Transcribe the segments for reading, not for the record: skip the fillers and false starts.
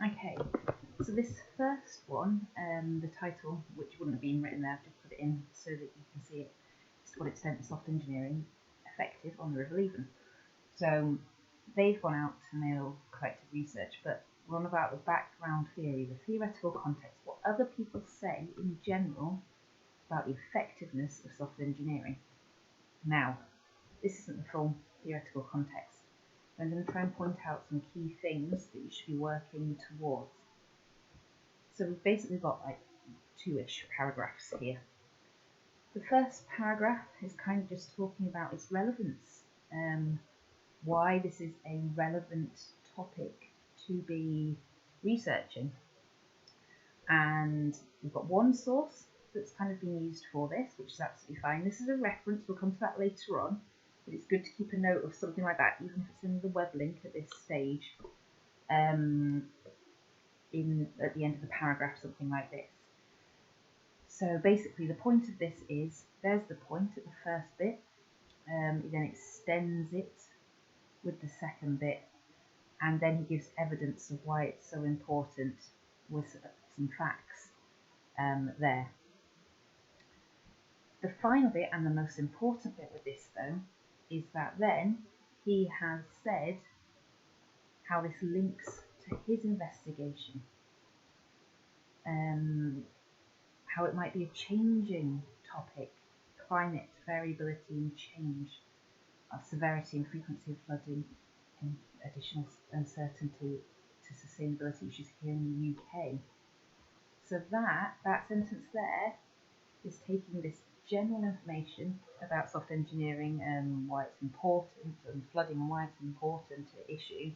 Okay, so this first one, the title, which wouldn't have been written there, I've just put it in so that you can see it. To what extent is soft engineering effective on the River Leven? So they've gone out and they'll collected research, but we're on about the background theory, the theoretical context, what other people say in general about the effectiveness of soft engineering. Now, this isn't the full theoretical context. I'm going to try and point out some key things that you should be working towards. So we've basically got like two-ish paragraphs here. The first paragraph is kind of just talking about its relevance, why this is a relevant topic to be researching. And we've got one source that's kind of been used for this, which is absolutely fine. This is a reference, we'll come to that later on, but it's good to keep a note of something like that, even if it's in the web link at this stage, at the end of the paragraph, something like this. So basically the point of this is, there's the point at the first bit, he then extends it with the second bit, and then he gives evidence of why it's so important with some facts there. The final bit, and the most important bit with this though, is that then he has said how this links to his investigation, how it might be a changing topic, climate, variability and change, severity and frequency of flooding, and additional uncertainty to sustainability issues here in the UK. So that sentence there is taking this general information about soft engineering and why it's important, and flooding and why it's an important issue,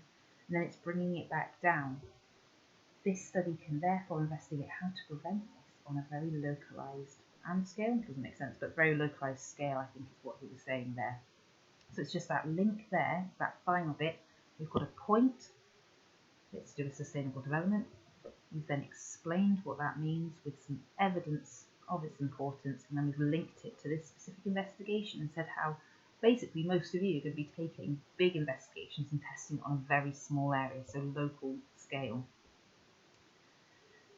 and then it's bringing it back down. This study can therefore investigate how to prevent this on a very localised and scale. It doesn't make sense, but very localised scale, I think, is what he was saying there. So it's just that link there, that final bit. We've got a point, it's to do with sustainable development. We've then explained what that means with some evidence of its importance, and then we've linked it to this specific investigation and said how basically most of you are going to be taking big investigations and testing on a very small area, so local scale.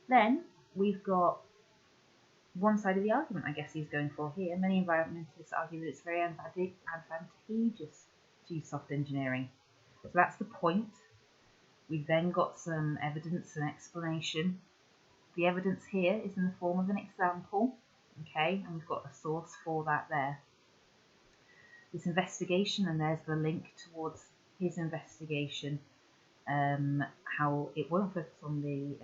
Then we've got one side of the argument, I guess he's going for here. Many environmentalists argue that it's very advantageous to use soft engineering. So that's the point. We've then got some evidence and explanation. The evidence here is in the form of an example, okay, and we've got a source for that there. This investigation, and there's the link towards his investigation, how it won't focus on the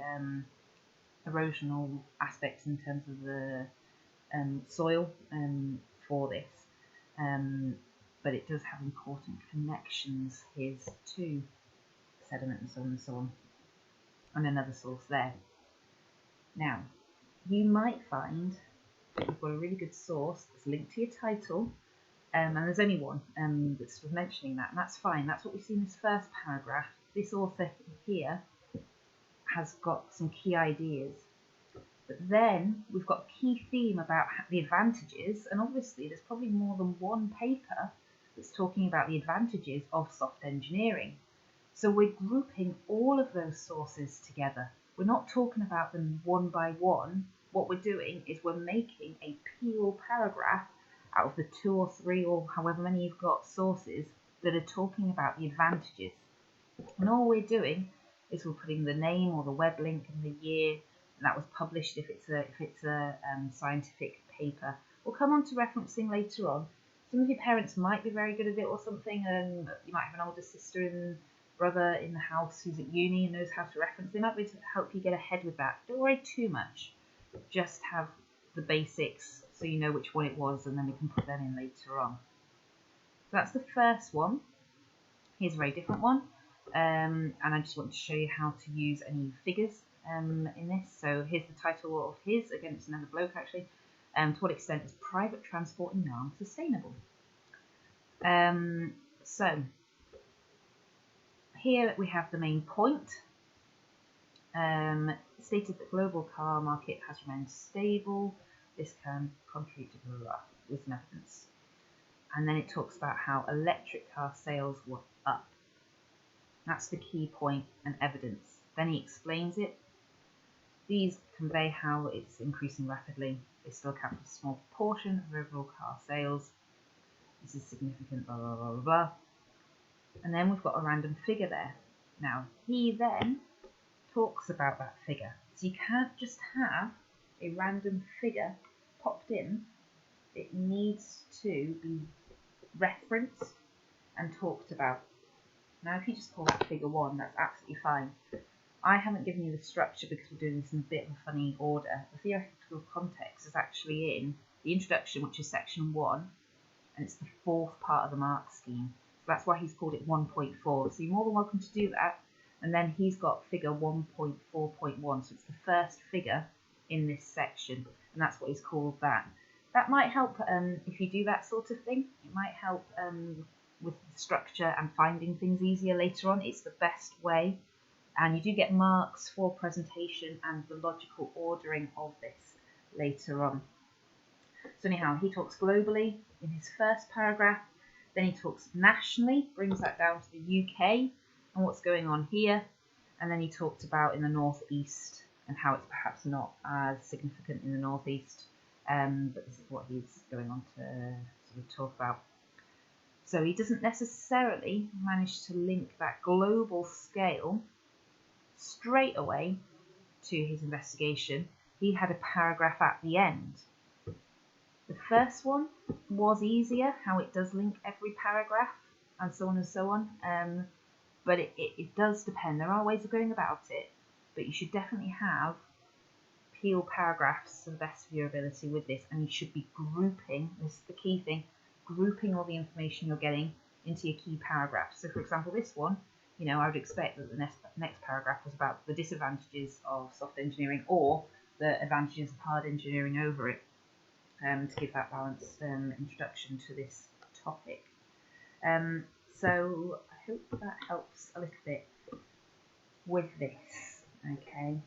erosional aspects in terms of the soil for this, but it does have important connections here to sediment and so on and so on, and another source there. Now, you might find that you've got a really good source that's linked to your title, and there's only one that's sort of mentioning that, and that's fine. That's what we see in this first paragraph. This author here has got some key ideas, but then we've got a key theme about the advantages, and obviously there's probably more than one paper that's talking about the advantages of soft engineering. So we're grouping all of those sources together. We're not talking about them one by one. What we're doing is we're making a peel paragraph out of the 2 or 3 or however many you've got sources that are talking about the advantages. And all we're doing is we're putting the name or the web link and the year that was published if it's a scientific paper. We'll come on to referencing later on. Some of your parents might be very good at it or something, and you might have an older sister and brother in the house who's at uni and knows how to reference. They might be able to help you get ahead with that. Don't worry too much. Just have the basics so you know which one it was, and then we can put them in later on. So that's the first one. Here's a very different one, and I just want to show you how to use any figures in this. So here's the title of his, again it's another bloke actually, to what extent is private transport in Yarm sustainable? So here we have the main point, stated that global car market has remained stable. This can contribute to blah, with some evidence. And then it talks about how electric car sales were up. That's the key point and evidence. Then he explains it. These convey how it's increasing rapidly. They still account for a small proportion of overall car sales. This is significant, blah, blah, blah, blah, blah. And then we've got a random figure there. Now, he then talks about that figure. So you can't just have a random figure popped in. It needs to be referenced and talked about. Now, if you just call that figure 1, that's absolutely fine. I haven't given you the structure because we're doing this in a bit of a funny order. The theoretical context is actually in the introduction, which is section 1, and it's the 4th part of the mark scheme. So that's why he's called it 1.4. So you're more than welcome to do that. And then he's got figure 1.4.1. So it's the first figure in this section. And that's what he's called that. That might help if you do that sort of thing. It might help with the structure and finding things easier later on. It's the best way. And you do get marks for presentation and the logical ordering of this later on. So anyhow, he talks globally in his first paragraph. Then he talks nationally, brings that down to the UK and what's going on here. And then he talked about in the northeast and how it's perhaps not as significant in the northeast. But this is what he's going on to sort of talk about. So he doesn't necessarily manage to link that global scale straight away to his investigation. He had a paragraph at the end. The first one was easier, how it does link every paragraph and so on and so on. But it does depend. There are ways of going about it, but you should definitely have peel paragraphs to the best of your ability with this, and you should be grouping, this is the key thing, grouping all the information you're getting into your key paragraphs. So for example, this one, you know, I would expect that the next paragraph was about the disadvantages of soft engineering or the advantages of hard engineering over it, to give that balanced introduction to this topic. So I hope that helps a little bit with this. Okay.